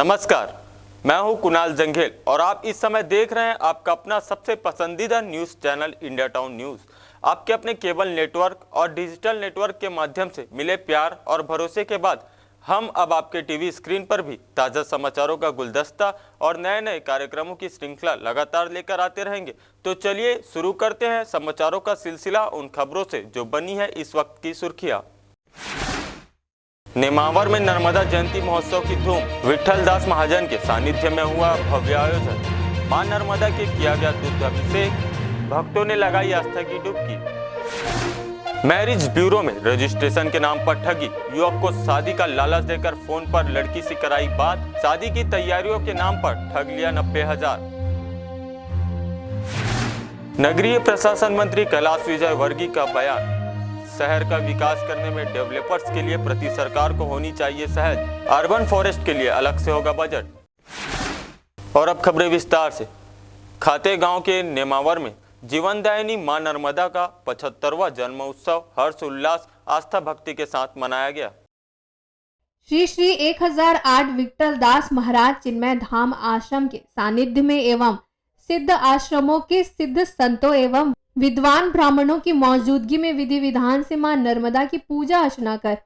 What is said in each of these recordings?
नमस्कार, मैं हूं कुणाल जंघेल और आप इस समय देख रहे हैं आपका अपना सबसे पसंदीदा news channel India town news. आपके अपने केबल नेटवर्क और डिजिटल नेटवर्क के माध्यम से मिले प्यार और भरोसे के बाद हम अब आपके टीवी स्क्रीन पर भी ताज़ा समाचारों का गुलदस्ता और नए नए कार्यक्रमों की श्रृंखला लगातार लेकर आते रहेंगे। तो चलिए शुरू करते हैं समाचारों का सिलसिला उन खबरों से जो बनी है इस वक्त की सुर्खियां। नेमावर में नर्मदा जयंती महोत्सव की धूम, विठल दास महाजन के सानिध्य में हुआ भव्य आयोजन। मां नर्मदा के किया गया दूध अभिषेक, भक्तों ने लगाई आस्था की डुबकी। मैरिज ब्यूरो में रजिस्ट्रेशन के नाम पर ठगी, युवक को शादी का लालच देकर फोन पर लड़की से कराई बात, शादी की तैयारियों के नाम पर ठग लिया 90,000। नगरीय प्रशासन मंत्री कैलाश विजयवर्गीय का बयान, शहर का विकास करने में डेवलपर्स के लिए प्रति सरकार को होनी चाहिए सहज, अर्बन फॉरेस्ट के लिए अलग से होगा बजट। और अब खबरें विस्तार से। खाते गांव के नेमावर में जीवनदायिनी मां नर्मदा का 75वां जन्म उत्सव हर्ष उल्लास आस्था भक्ति के साथ मनाया गया। श्री 1008 विठल दास महाराज चिन्मय धाम आश्रम के सानिध्य में एवं सिद्ध आश्रमों के सिद्ध संतों एवं विद्वान ब्राह्मणों की मौजूदगी में विधि विधान से मां नर्मदा की पूजा अर्चना कर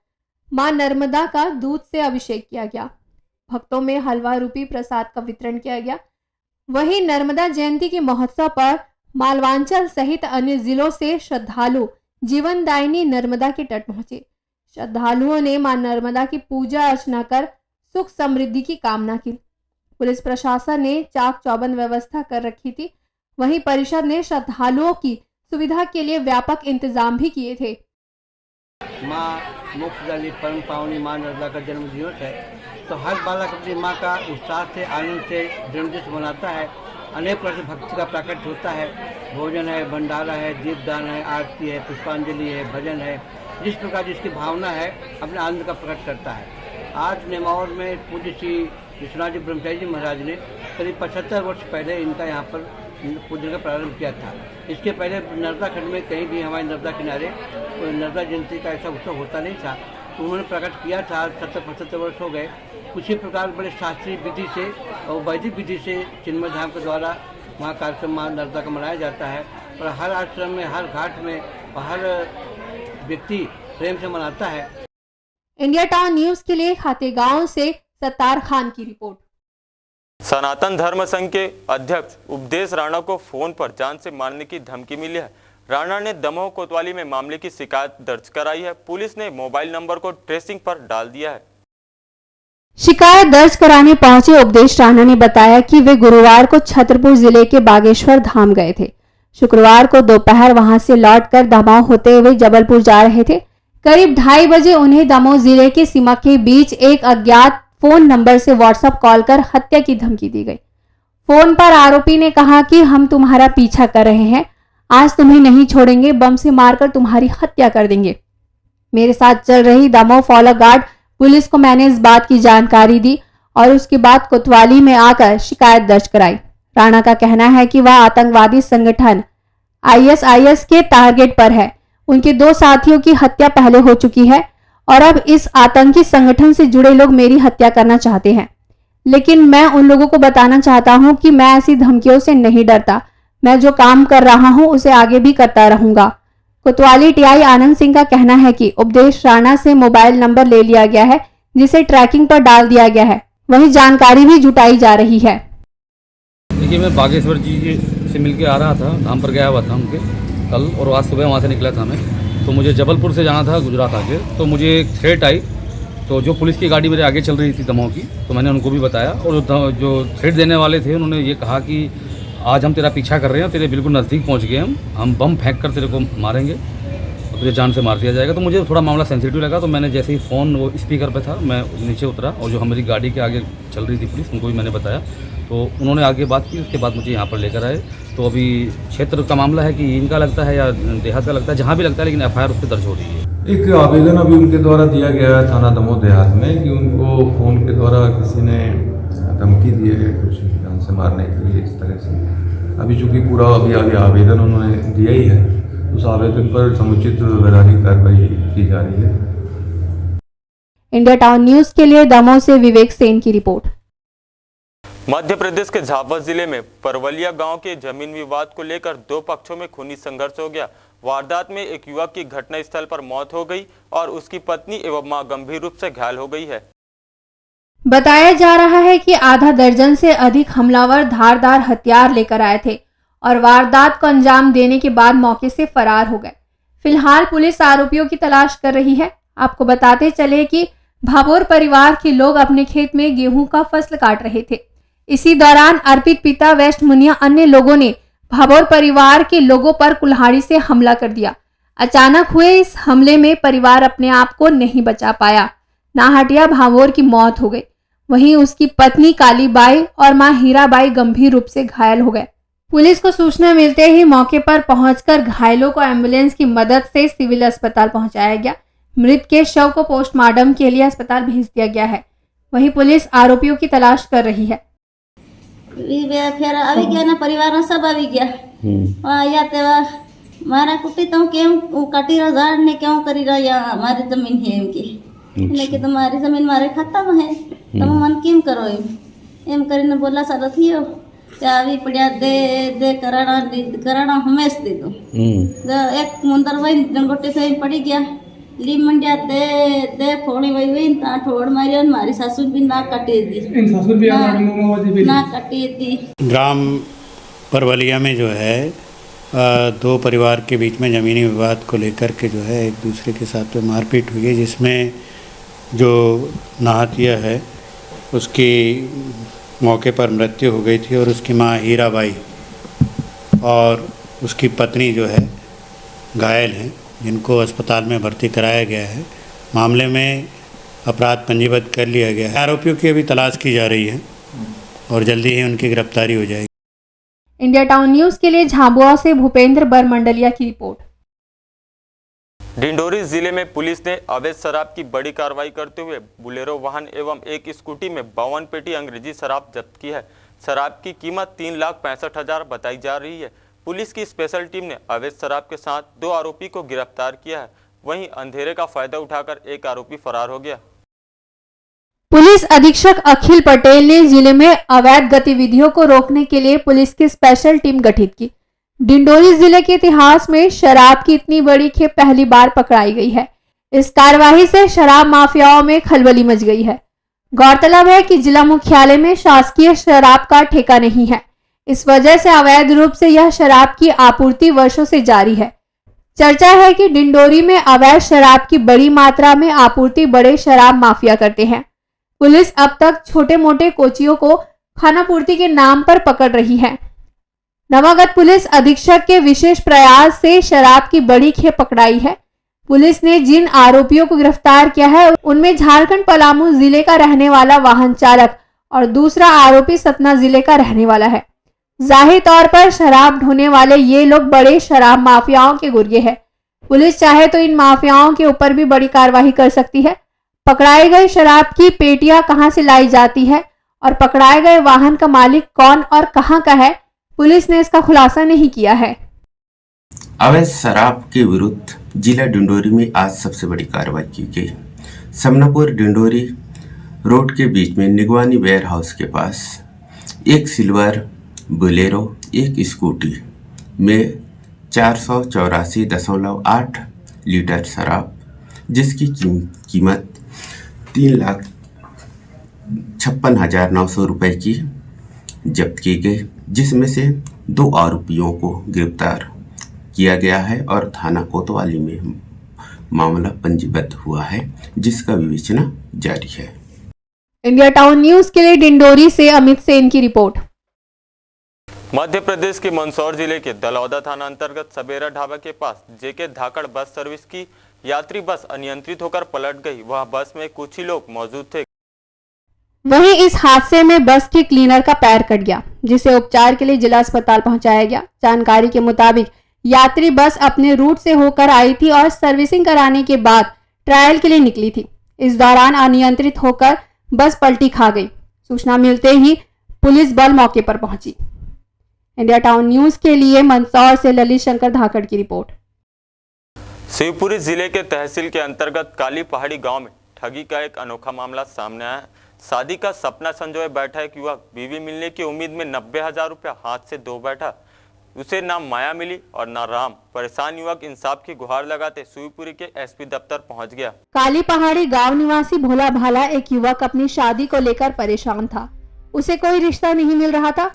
मां नर्मदा का दूध से अभिषेक किया गया। भक्तों में हलवा रूपी प्रसाद का वितरण किया गया। वहीं नर्मदा जयंती के महोत्सव पर मालवांचल सहित अन्य जिलों से श्रद्धालु जीवनदायिनी नर्मदा के तट पहुंचे। श्रद्धालुओं ने मां नर्मदा की पूजा अर्चना कर सुख समृद्धि की कामना की। पुलिस प्रशासन ने चाक चौबंद व्यवस्था कर रखी थी। वहीं परिषद ने श्रद्धालुओं की सुविधा के लिए व्यापक इंतजाम भी किए थे। माँ मोक्षदायिनी परम पावनी माँ नर्मदा का जन्म दिवस है, तो हर बालक अपनी माँ का उत्साह से आनंद से जन्मदिवस मनाता है। अनेक प्रकार से भक्ति का प्रकट होता है। भोजन है, भंडारा है, दीपदान है, आरती है, पुष्पांजलि है, भजन है। जिस प्रकार जिसकी भावना है अपने आनंद का प्रकट करता है। आज नेमावर में पूज्य श्री विश्वनाथ जी ब्रह्मचारी जी महाराज ने करीब 75 वर्ष पहले इनका यहाँ पर पूजन का प्रारंभ किया था। इसके पहले नर्मदा खंड में कहीं भी हमारे नर्मदा किनारे नर्मदा जयंती का ऐसा उत्सव होता नहीं था। तो उन्होंने प्रकट किया था। 70-75 वर्ष हो गए। उसी प्रकार बड़े शास्त्रीय विधि से और वैदिक विधि से चिन्मय धाम के द्वारा वहाँ कार्यक्रम माँ नर्मदा का मनाया जाता है। और हर आश्रम में, हर घाट में, हर व्यक्ति प्रेम से मनाता है। इंडिया टाउन न्यूज के लिए खातेगांव से सत्तार खान की रिपोर्ट। सनातन धर्म संघ के अध्यक्ष उपदेश राणा को फोन पर जान से मारने की धमकी मिली है। राणा ने दमोह कोतवाली में मामले की शिकायत दर्ज कराई है। पुलिस ने मोबाइल नंबर को ट्रेसिंग पर डाल दिया है। शिकायत दर्ज कराने पहुंचे उपदेश राणा ने बताया कि वे गुरुवार को छतरपुर जिले के बागेश्वर धाम गए थे। शुक्रवार को दोपहर वहां से लौटकर दमोह होते हुए जबलपुर जा रहे थे। करीब 2:30 बजे उन्हें दमोह जिले के सीमा के बीच एक अज्ञात फोन नंबर से व्हाट्सएप कॉल कर हत्या की धमकी दी गई। फोन पर आरोपी ने कहा कि हम तुम्हारा पीछा कर रहे हैं, आज तुम्हें नहीं छोड़ेंगे, बम से मारकर तुम्हारी हत्या कर देंगे। मेरे साथ चल रही दमोह फॉलो गार्ड पुलिस को मैंने इस बात की जानकारी दी और उसके बाद कोतवाली में आकर शिकायत दर्ज कराई। राणा का कहना है कि वह आतंकवादी संगठन ISIS के टारगेट पर है। उनके 2 साथियों की हत्या पहले हो चुकी है और अब इस आतंकी संगठन से जुड़े लोग मेरी हत्या करना चाहते हैं। लेकिन मैं उन लोगों को बताना चाहता हूं कि मैं ऐसी धमकियों से नहीं डरता। मैं जो काम कर रहा हूं उसे आगे भी करता रहूंगा। कोतवाली TI आनंद सिंह का कहना है कि उपदेश राणा से मोबाइल नंबर ले लिया गया है, जिसे ट्रैकिंग पर डाल दिया गया है। वहीं जानकारी भी जुटाई जा रही है। देखिए, मैं बागेश्वर जी से मिलके आ रहा था, धाम पर गया हुआ था उनके कल, और आज सुबह वहाँ से निकला था मैं। तो मुझे जबलपुर से जाना था गुजरात आगे। तो मुझे एक थ्रेट आई, तो जो पुलिस की गाड़ी मेरे आगे चल रही थी दमोह की, तो मैंने उनको भी बताया। और जो थ्रेट देने वाले थे उन्होंने ये कहा कि आज हम तेरा पीछा कर रहे हैं, तेरे बिल्कुल नज़दीक पहुंच गए, हम बम फेंक कर तेरे को मारेंगे और तुझे जान से मार दिया जाएगा। तो मुझे थोड़ा मामला सेंसिटिव लगा। तो मैंने जैसे ही फ़ोन वो स्पीकर पे था, मैं नीचे उतरा और जो हमारी गाड़ी के आगे चल रही थी पुलिस, उनको भी मैंने बताया। तो उन्होंने आगे बात की। उसके बाद मुझे यहाँ पर लेकर आए। तो अभी क्षेत्र का मामला है कि इनका लगता है या देहात का लगता है, जहाँ भी लगता है, लेकिन FIR उस पर दर्ज हो रही है। एक आवेदन अभी उनके द्वारा दिया गया है थाना दमोह देहात में कि उनको फ़ोन के द्वारा किसी ने धमकी दी है कुछ जान से मारने के लिए, इस तरह से। अभी चूँकि पूरा अभी आगे आवेदन उन्होंने दिया ही है, उस आवेदन पर समुचित वैधानिक कार्रवाई की जा रही है। इंडिया टाउन न्यूज के लिए दमोह से विवेक सेन की रिपोर्ट। मध्य प्रदेश के झाबुआ जिले में परवलिया गांव के जमीन विवाद को लेकर दो पक्षों में खूनी संघर्ष हो गया। वारदात में एक युवक की घटनास्थल पर मौत हो गई और उसकी पत्नी एवं मां गंभीर रूप से घायल हो गई है। बताया जा रहा है कि आधा दर्जन से अधिक हमलावर धारदार हथियार लेकर आए थे और वारदात को अंजाम देने के बाद मौके से फरार हो गए। फिलहाल पुलिस आरोपियों की तलाश कर रही है। आपको बताते चले कि भाभोर परिवार के लोग अपने खेत में गेहूं का फसल काट रहे थे। इसी दौरान अर्पित पिता वेस्ट मुनिया अन्य लोगों ने भाभोर परिवार के लोगों पर कुल्हाड़ी से हमला कर दिया। अचानक हुए इस हमले में परिवार अपने आप को नहीं बचा पाया। नाहटिया भाभोर की मौत हो गई, वहीं उसकी पत्नी कालीबाई और मां हीराबाई गंभीर रूप से घायल हो गए। पुलिस को सूचना मिलते ही मौके पर पहुंचकर घायलों को एम्बुलेंस की मदद से सिविल अस्पताल पहुंचाया गया। मृत के शव को पोस्टमार्टम के लिए अस्पताल भेज दिया गया है। वहीं पुलिस आरोपियों की तलाश कर रही है। फिर આવી ગયા ને પરિવારનો સબ આવી ગયા આયા તેવા મારા કુટી તો કેમ કાટી ઝાડ ને કેમ કરી રહ્યા મારી જમીન છે એમ કે એટલે કે તમારી જમીન મારે ખતમ है તમે મન કેમ કરો એમ કરીને બોલા સારો થયો તે આવી પડ્યા દે કરાણા હમેશ દીધું એક મુંદર વઈ ડંગોટી થઈ પડી ગયા લી મંડ્યા દે ફોણી વઈ વઈ તા ઠોડ માર્યો ને મારી સાસુ બી ના કાટી दी ना काटी दी। ग्राम परवलिया में जो है दो परिवार के बीच में ज़मीनी विवाद को लेकर के जो है एक दूसरे के साथ में मारपीट हुई है, जिसमें जो नाहतिया है उसकी मौके पर मृत्यु हो गई थी और उसकी मां हीराबाई और उसकी पत्नी जो है घायल हैं, जिनको अस्पताल में भर्ती कराया गया है। मामले में अपराध पंजीबद्ध कर लिया गया है। आरोपियों की अभी तलाश की जा रही है और जल्दी ही उनकी गिरफ्तारी हो जाएगी। इंडिया टाउन न्यूज के लिए झाबुआ से भूपेंद्र बरमंडलिया की रिपोर्ट। डिंडोरी जिले में पुलिस ने अवैध शराब की बड़ी कार्रवाई करते हुए बुलेरो वाहन एवं एक स्कूटी में 52 पेटी अंग्रेजी शराब जब्त की है। शराब की कीमत 3,65,000 बताई जा रही है। पुलिस की स्पेशल टीम ने अवैध शराब के साथ 2 आरोपी को गिरफ्तार किया है। वहीं अंधेरे का फायदा उठाकर एक आरोपी फरार हो गया। पुलिस अधीक्षक अखिल पटेल ने जिले में अवैध गतिविधियों को रोकने के लिए पुलिस की स्पेशल टीम गठित की। डिंडोरी जिले के इतिहास में शराब की इतनी बड़ी खेप पहली बार पकड़ाई गई है। इस कार्रवाई से शराब माफियाओं में खलबली मच गई है। गौरतलब है कि जिला मुख्यालय में शासकीय शराब का ठेका नहीं है। इस वजह से अवैध रूप से यह शराब की आपूर्ति वर्षों से जारी है। चर्चा है कि डिंडोरी में अवैध शराब की बड़ी मात्रा में आपूर्ति बड़े शराब माफिया करते हैं। पुलिस अब तक छोटे मोटे कोचियों को खानापूर्ति के नाम पर पकड़ रही है। नवागत पुलिस अधीक्षक के विशेष प्रयास से शराब की बड़ी खेप पकड़ाई है। पुलिस ने जिन आरोपियों को गिरफ्तार किया है उनमें झारखंड पलामू जिले का रहने वाला वाहन चालक और दूसरा आरोपी सतना जिले का रहने वाला है। जाहिर तौर पर शराब ढोने वाले ये लोग बड़े शराब माफियाओं के गुर्गे हैं। पुलिस चाहे तो इन माफियाओं के ऊपर भी बड़ी कार्रवाई कर सकती है। पकड़ाई गई शराब की पेटियां कहां से लाई जाती है और पकड़ाए गए वाहन का मालिक कौन और कहां का है, पुलिस ने इसका खुलासा नहीं किया है। अवैध शराब के विरुद्ध जिला डिंडोरी में आज सबसे बड़ी कार्रवाई की गई। समनापुर डिंडोरी रोड के बीच में निगवानी वेयर हाउस के पास एक सिल्वर बोलेरो एक स्कूटी में 484.8 लीटर शराब जिसकी कीमत 3,56,900 रुपये की जब्त की गई, जिसमें से 2 आरोपियों को गिरफ्तार किया गया है और थाना कोतवाली में मामला पंजीबद्ध हुआ है, जिसका विवेचना जारी है। इंडिया टाउन न्यूज के लिए डिंडोरी से अमित सेन की रिपोर्ट। मध्य प्रदेश के मंदसौर जिले के दलौदा थाना अंतर्गत सबेरा ढाबा के पास जेके धाकड़ बस सर्विस की यात्री बस अनियंत्रित होकर पलट गई। वह बस में कुछ ही लोग मौजूद थे। वहीं इस हादसे में बस के क्लीनर का पैर कट गया, जिसे उपचार के लिए जिला अस्पताल पहुंचाया गया। जानकारी के मुताबिक यात्री बस अपने रूट से होकर आई थी और सर्विसिंग कराने के बाद ट्रायल के लिए निकली थी। इस दौरान अनियंत्रित होकर बस पलटी खा गई। सूचना मिलते ही पुलिस बल मौके पर पहुंची। इंडिया टाउन न्यूज के लिए मंदसौर से ललित शंकर धाकड़ की रिपोर्ट। शिवपुरी जिले के तहसील के अंतर्गत काली पहाड़ी गांव में ठगी का एक अनोखा मामला सामने आया है। शादी का सपना संजोए बैठा एक युवक बीवी मिलने की उम्मीद में 90,000 रुपया हाथ से धो बैठा। उसे ना माया मिली और ना राम। परेशान युवक इंसाफ की गुहार लगाते शिवपुरी के एसपी दफ्तर पहुंच गया। काली पहाड़ी गांव निवासी भोला भाला एक युवक अपनी शादी को लेकर परेशान था। उसे कोई रिश्ता नहीं मिल रहा था।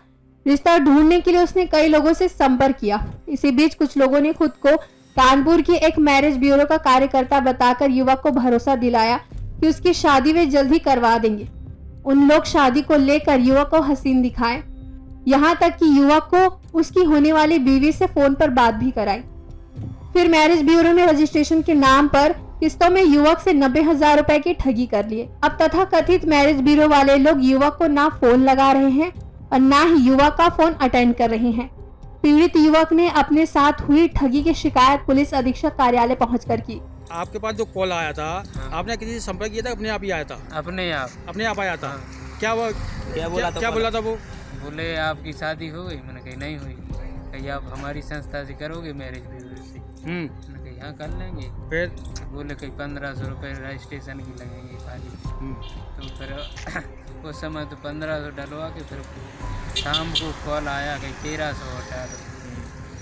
रिश्ता ढूंढने के लिए उसने कई लोगों से संपर्क किया। इसी बीच कुछ लोगों ने खुद को कानपुर की एक मैरिज ब्यूरो का कार्यकर्ता बताकर युवक को भरोसा दिलाया कि उसकी शादी वे जल्द ही करवा देंगे। उन लोग शादी को लेकर युवक को हसीन दिखाए, यहाँ तक कि युवक को उसकी होने वाली बीवी से फोन पर बात भी कराई। फिर मैरिज ब्यूरो ने रजिस्ट्रेशन के नाम पर किस्तों में युवक से 90,000 रुपए की ठगी कर लिए। अब तथा कथित मैरिज ब्यूरो वाले लोग युवक को ना फोन लगा रहे हैं और ना ही युवक का फोन अटेंड कर रहे हैं। पीड़ित युवक ने अपने साथ हुई ठगी की शिकायत पुलिस अधीक्षक कार्यालय पहुंचकर की। आपके पास जो कॉल आया था, आपने किसी से संपर्क किया था? अपने आप ही आया था? अपने आप आया था। क्या बोला था वो? बोले आपकी शादी हो गई। मैंने कही नहीं हुई। कही आप हमारी संस्था से करोगे मैरिज ब्यूरो से? मैंने कही हाँ कर लेंगे। फिर बोले कहीं 1500 रुपये रजिस्ट्रेशन की लगेंगे खाली। तो फिर उस समय तो 1500 डलवा के फिर शाम को कॉल आया कि 1300 हटा दो,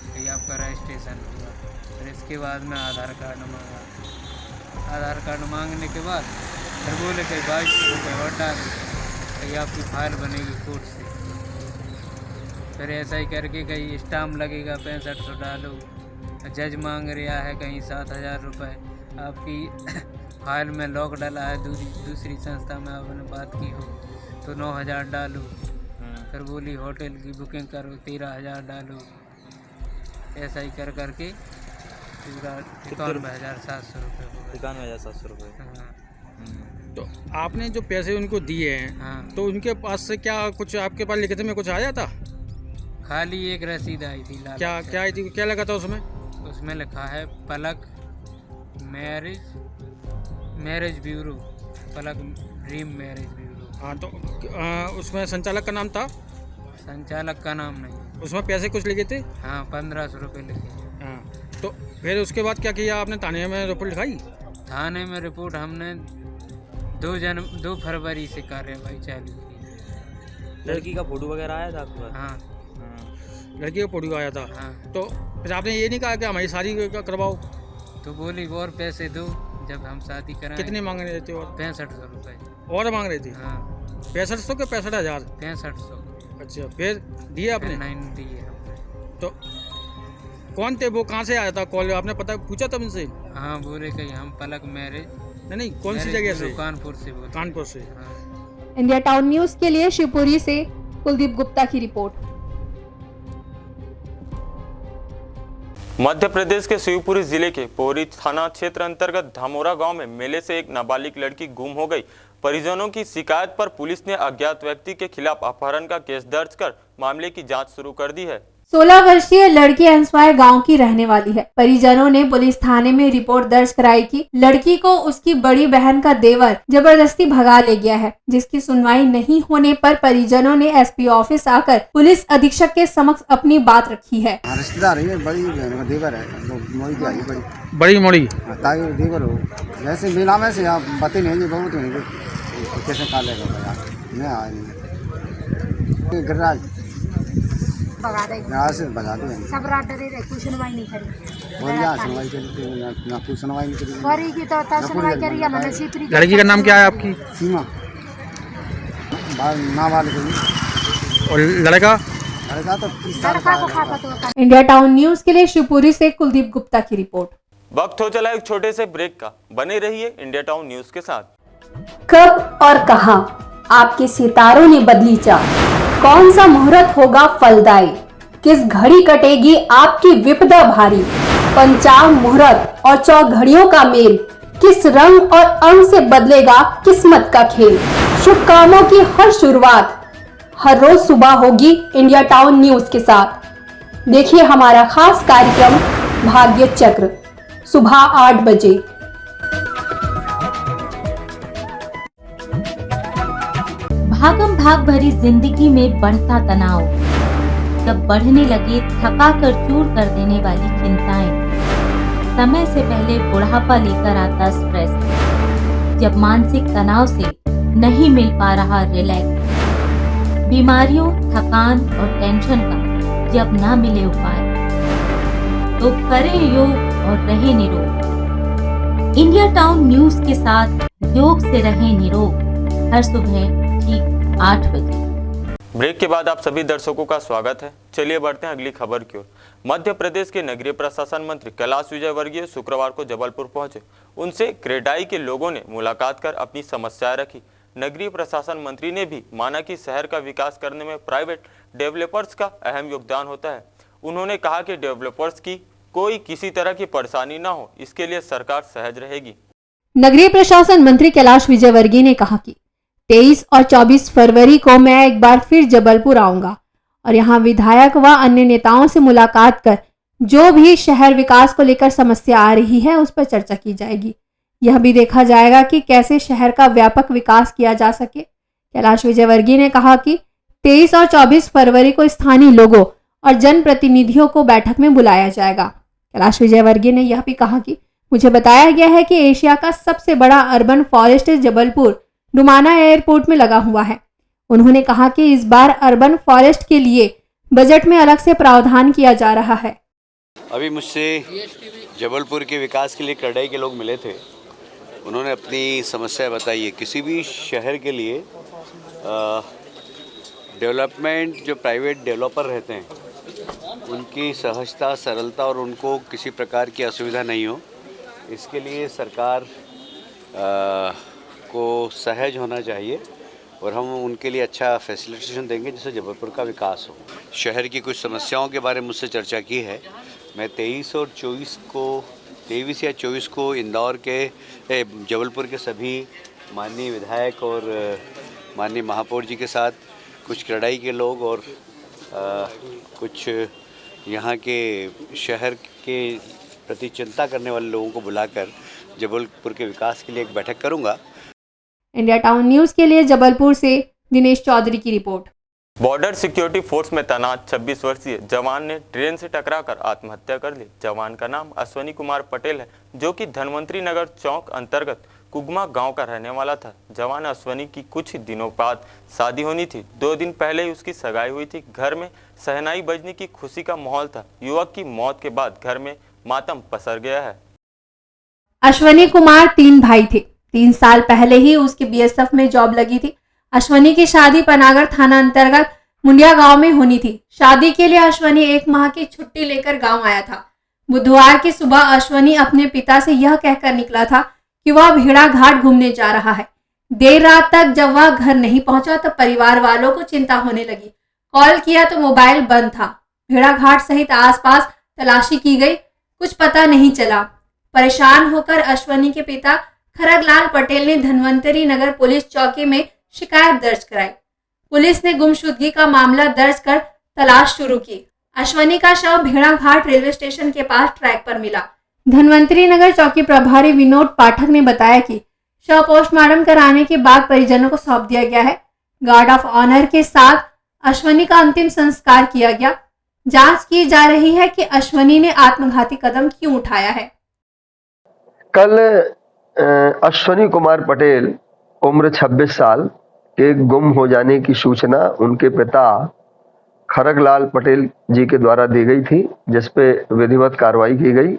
कहीं आपका रजिस्ट्रेशन हुआ। फिर इसके बाद में आधार कार्ड मांगा। आधार कार्ड मांगने के बाद फिर बोले कहीं 2200 रुपये और डालो, कहीं आपकी फाइल बनेगी कोर्ट से। फिर ऐसा ही करके कहीं स्टाम्प लगेगा 6500 डालो। जज मांग रहा है कहीं 7,000 रुपये। आपकी फाइल में लॉक डाला है दूसरी संस्था में आपने बात की हो तो 9,000 डालो। फिर बोली होटल की बुकिंग करो 13,000 डालो। ऐसा ही कर करके पूरा 91,700 रुपये हो गए। 91,700 रुपये। हाँ। तो आपने जो पैसे उनको दिए हैं, हाँ। तो उनके पास से क्या कुछ आपके पास लिखित में कुछ आया था? खाली एक रसीद आई थी लाल क्या अक्षर। क्या आई थी? क्या लगा था उसमें? उसमें लिखा है पलक मैरिज ब्यूरो, पलक ड्रीम मैरिज ब्यूरो। हाँ, तो उसमें संचालक का नाम था? संचालक का नाम नहीं। उसमें पैसे कुछ लिखे थे? हाँ 1500 रुपये लिखे। हाँ, तो फिर उसके बाद क्या किया आपने? थाने में रिपोर्ट लिखाई? थाने में रिपोर्ट हमने 2 फरवरी से कार्रवाई चालू की। लड़की का फोटो वगैरह आया था आपके पास? हाँ लड़की का फोटो आया था। हाँ। तो फिर आपने ये नहीं कहा कि हमारी शादी करवाओ? तो बोली और पैसे दो जब हम शादी कराएं। कितने मांग रहे थे? और 6500 रुपये। और मांग रहे थे? हाँ 6500 के 65,000? 6500। अच्छा, फिर दिए आपने? नहीं दिए हमने। तो कौन थे वो? कहाँ से आया था कॉल? आपने पता पूछा था उनसे? हाँ बोले कि हम पलक मैरिज। नहीं, कौन सी जगह से? कानपुर से बोले। कानपुर से। हाँ। इंडिया टाउन न्यूज के लिए शिवपुरी से कुलदीप गुप्ता की रिपोर्ट। मध्य प्रदेश के शिवपुरी जिले के पोरी थाना क्षेत्र अंतर्गत धामोरा गांव में मेले से एक नाबालिग लड़की गुम हो गई। परिजनों की शिकायत पर पुलिस ने अज्ञात व्यक्ति के खिलाफ अपहरण का केस दर्ज कर मामले की जांच शुरू कर दी है। 16 वर्षीय लड़की अंसवार गांव की रहने वाली है। परिजनों ने पुलिस थाने में रिपोर्ट दर्ज कराई कि लड़की को उसकी बड़ी बहन का देवर जबरदस्ती भगा ले गया है, जिसकी सुनवाई नहीं होने पर परिजनों ने एसपी ऑफिस आकर पुलिस अधीक्षक के समक्ष अपनी बात रखी है। रिश्तेदार है, बड़ी बहन का देवर है, बड़ी मोड़ी देवर हो। वैसे बिना में से आप पते नहीं बहुत कैसे कालेगा मैं गिरिराज यहाँ से बजा दो। सब रात डरे रहे, कोई सुनवाई नहीं करी। और यहाँ सुनवाई करी ना, कोई सुनवाई नहीं करी। करी की तो सुनवाई करी है। मैंने सीपरी। लड़की का नाम क्या है आपकी? सीमा नाबालिग। और लड़का? लड़का तो 30 साल लड़का को खाता तो। इंडिया टाउन न्यूज के लिए शिवपुरी से कुलदीप गुप्ता की रिपोर्ट। वक्त हो चला एक छोटे से ब्रेक का। बने रहिए इंडिया टाउन न्यूज के साथ। कब और कहां आपके सितारों ने बदली चाल? कौन सा मुहूर्त होगा फलदायी? किस घड़ी कटेगी आपकी विपदा भारी? पंचांग मुहूर्त और चौघड़ियों का मेल, किस रंग और अंग से बदलेगा किस्मत का खेल? शुभ कामों की हर शुरुआत हर रोज सुबह होगी इंडिया टाउन न्यूज के साथ। देखिए हमारा खास कार्यक्रम भाग्य चक्र सुबह 8 बजे। भागम भाग भरी जिंदगी में बढ़ता तनाव, जब बढ़ने लगे थका कर चूर कर देने वाली चिंताएं, समय से पहले बुढ़ापा लेकर आता स्ट्रेस, जब मानसिक तनाव से नहीं मिल पा रहा रिलैक्स। बीमारियों, थकान और टेंशन का जब ना मिले उपाय, तो करें योग और रहें निरोग। इंडिया टाउन न्यूज के साथ योग से रहें निरोग, हर सुबह ठीक 8 बजे। ब्रेक के बाद आप सभी दर्शकों का स्वागत है। चलिए बढ़ते हैं अगली खबर की ओर। मध्य प्रदेश के नगरीय प्रशासन मंत्री कैलाश विजयवर्गीय शुक्रवार को जबलपुर पहुंचे। उनसे क्रेडाई के लोगों ने मुलाकात कर अपनी समस्याएं रखी। नगरीय प्रशासन मंत्री ने भी माना कि शहर का विकास करने में प्राइवेट डेवलपर्स का अहम योगदान होता है। उन्होंने कहा कि डेवलपर्स की कोई किसी तरह की परेशानी न हो, इसके लिए सरकार सहज रहेगी। नगरीय प्रशासन मंत्री कैलाश विजयवर्गीय ने कहा कि 23 और 24 फरवरी को मैं एक बार फिर जबलपुर आऊंगा और यहां विधायक व अन्य नेताओं से मुलाकात कर जो भी शहर विकास को लेकर समस्या आ रही है उस पर चर्चा की जाएगी। यह भी देखा जाएगा कि कैसे शहर का व्यापक विकास किया जा सके। कैलाश विजयवर्गीय ने कहा कि 23 और 24 फरवरी को स्थानीय लोगों और जनप्रतिनिधियों को बैठक में बुलाया जाएगा। कैलाश विजयवर्गीय ने यह भी कहा कि मुझे बताया गया है कि एशिया का सबसे बड़ा अर्बन फॉरेस्ट जबलपुर डुमाना एयरपोर्ट में लगा हुआ है। उन्होंने कहा कि इस बार अर्बन फॉरेस्ट के लिए बजट में अलग से प्रावधान किया जा रहा है। अभी मुझसे जबलपुर के विकास के लिए क्रेडाई के लोग मिले थे। उन्होंने अपनी समस्या बताई है। किसी भी शहर के लिए डेवलपमेंट जो प्राइवेट डेवलपर रहते हैं उनकी सहजता, सरलता और उनको किसी प्रकार की असुविधा नहीं हो, इसके लिए सरकार को सहज होना चाहिए और हम उनके लिए अच्छा फैसिलिटेशन देंगे जिससे जबलपुर का विकास हो। शहर की कुछ समस्याओं के बारे में मुझसे चर्चा की है। मैं 23 या 24 को इंदौर के जबलपुर के सभी माननीय विधायक और माननीय महापौर जी के साथ कुछ क्रेडाई के लोग और कुछ यहाँ के शहर के प्रति चिंता करने वाले लोगों को बुलाकर जबलपुर के विकास के लिए एक बैठक करूँगा। इंडिया टाउन न्यूज के लिए जबलपुर से दिनेश चौधरी की रिपोर्ट। बॉर्डर सिक्योरिटी फोर्स में तैनात 26 वर्षीय जवान ने ट्रेन से टकराकर आत्महत्या कर ली। जवान का नाम अश्वनी कुमार पटेल है, जो कि धनवंतरी नगर चौक अंतर्गत कुगमा गांव का रहने वाला था। जवान अश्वनी की कुछ दिनों बाद शादी होनी थी। 2 दिन पहले ही उसकी सगाई हुई थी। घर में शहनाई बजने की खुशी का माहौल था। युवक की मौत के बाद घर में मातम पसर गया है। अश्वनी कुमार 3 भाई थे। 3 साल पहले ही उसकी बीएसएफ में जॉब लगी थी। अश्वनी की शादी पनागर थाना अंतर्गत मुंडिया गांव में होनी थी। शादी के लिए अश्वनी 1 माह की छुट्टी लेकर गांव आया था। बुधवार की सुबह अश्वनी अपने पिता से यह कहकर निकला था कि वह भेड़ा घाट घूमने जा रहा है। देर रात तक जब वह घर नहीं पहुंचा तो परिवार वालों को चिंता होने लगी। कॉल किया तो मोबाइल बंद था। भेड़ा घाट सहित आसपास तलाशी की गई, कुछ पता नहीं चला। परेशान होकर अश्वनी के पिता खरगलाल पटेल ने धनवंतरी नगर पुलिस चौकी में शिकायत दर्ज कराई। पुलिस ने गुमशुदगी का मामला दर्ज कर तलाश शुरू की। अश्वनी का शव भेड़ाघाट रेलवे स्टेशन के पास ट्रैक पर मिला। धनवंतरी नगर चौकी प्रभारी विनोद पाठक ने बताया कि शव पोस्टमार्टम कराने के बाद परिजनों को सौंप दिया गया है। गार्ड ऑफ ऑनर के साथ अश्वनी का अंतिम संस्कार किया गया। जांच की जा रही है कि अश्वनी ने आत्मघाती कदम क्यों उठाया है। कल अश्वनी कुमार पटेल उम्र 26 साल के गुम हो जाने की सूचना उनके पिता खरगलाल पटेल जी के द्वारा दी गई थी, जिस पे विधिवत कार्रवाई की गई।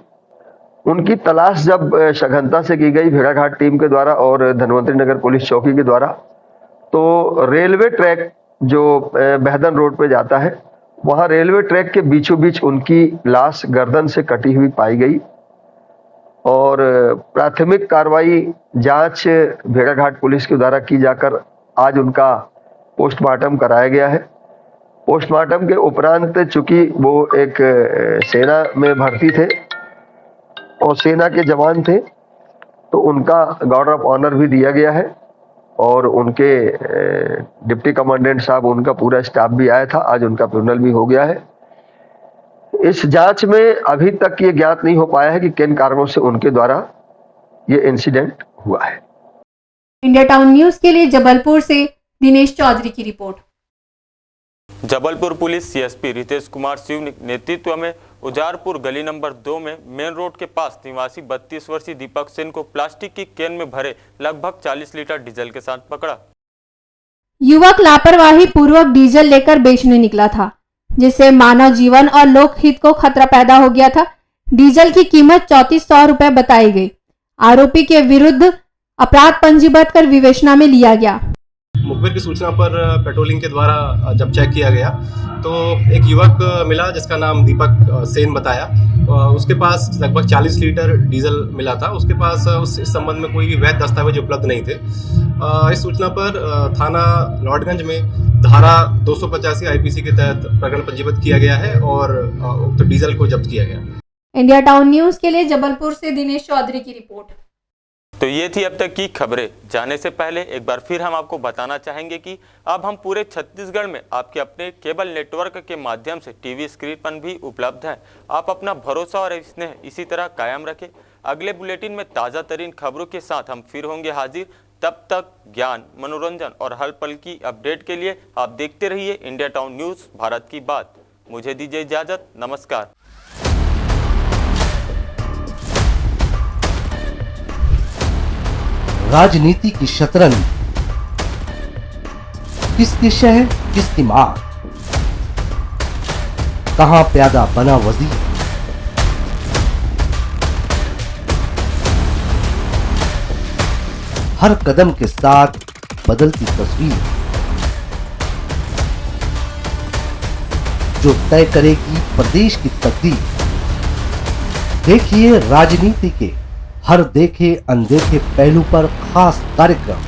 उनकी तलाश जब सघनता से की गई भेड़ाघाट टीम के द्वारा और धनवंतरी नगर पुलिस चौकी के द्वारा, तो रेलवे ट्रैक जो बहदन रोड पे जाता है, वहाँ रेलवे ट्रैक के बीचों बीच उनकी लाश गर्दन से कटी हुई पाई गई और प्राथमिक कार्रवाई जांच भेड़ाघाट पुलिस के द्वारा की जाकर आज उनका पोस्टमार्टम कराया गया है। पोस्टमार्टम के उपरांत चूंकि वो एक सेना में भर्ती थे और सेना के जवान थे, तो उनका गार्ड ऑफ ऑनर भी दिया गया है और उनके डिप्टी कमांडेंट साहब, उनका पूरा स्टाफ भी आया था। आज उनका फ्यूनरल भी हो गया है। इस जांच में अभी तक ये ज्ञात नहीं हो पाया है कि किन कारणों से उनके द्वारा ये इंसिडेंट हुआ है। इंडिया टाउन न्यूज के लिए जबलपुर से दिनेश चौधरी की report. Jabalpur police CSP Ritesh Kumar Shiv के नेतृत्व में उजारपुर गली नंबर 2 में मेन रोड के पास निवासी 32 वर्षीय दीपक सेन को प्लास्टिक की कैन में भरे लगभग 40 लीटर डीजल के साथ पकड़ा। युवक लापरवाही पूर्वक डीजल लेकर बेचने निकला था, जिससे मानव जीवन और लोकहित को खतरा पैदा हो गया था। डीजल की कीमत 3400 रुपए बताई गई। आरोपी के विरुद्ध अपराध पंजीबद्ध कर विवेचना में लिया गया। मुखबिर की सूचना पर पेट्रोलिंग के द्वारा जब चेक किया गया तो एक युवक मिला जिसका नाम दीपक सेन बताया। उसके पास लगभग 40 लीटर डीजल मिला था। उसके पास इस संबंध में कोई भी वैध दस्तावेज उपलब्ध नहीं थे। इस सूचना पर थाना लॉर्डगंज में धारा 285 आईपीसी के तहत प्रकरण पंजीबद्ध किया गया है और उक्त डीजल को जब्त किया गया। इंडिया टाउन न्यूज के लिए जबलपुर से दिनेश चौधरी की रिपोर्ट। तो ये थी अब तक की खबरें। जाने से पहले एक बार फिर हम आपको बताना चाहेंगे कि अब हम पूरे छत्तीसगढ़ में आपके अपने केबल नेटवर्क के माध्यम से टीवी स्क्रीन पर भी उपलब्ध हैं। आप अपना भरोसा और स्नेह इसी तरह कायम रखें। अगले बुलेटिन में ताज़ा तरीन खबरों के साथ हम फिर होंगे हाजिर। तब तक ज्ञान, मनोरंजन और हर पल की अपडेट के लिए आप देखते रहिए इंडिया टाउन न्यूज़, भारत की बात। मुझे दीजिए इजाज़त। नमस्कार। राजनीति की शतरंज, किसके शहर किसकी मार, कहां प्यादा बना वजीर, हर कदम के साथ बदलती तस्वीर जो तय करेगी प्रदेश की तकदीर। देखिए राजनीति के हर देखे अनदेखे पहलू पर खास कार्यक्रम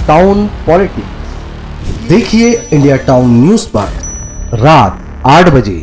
टाउन पॉलिटिक्स। देखिए इंडिया टाउन न्यूज पर रात 8 बजे।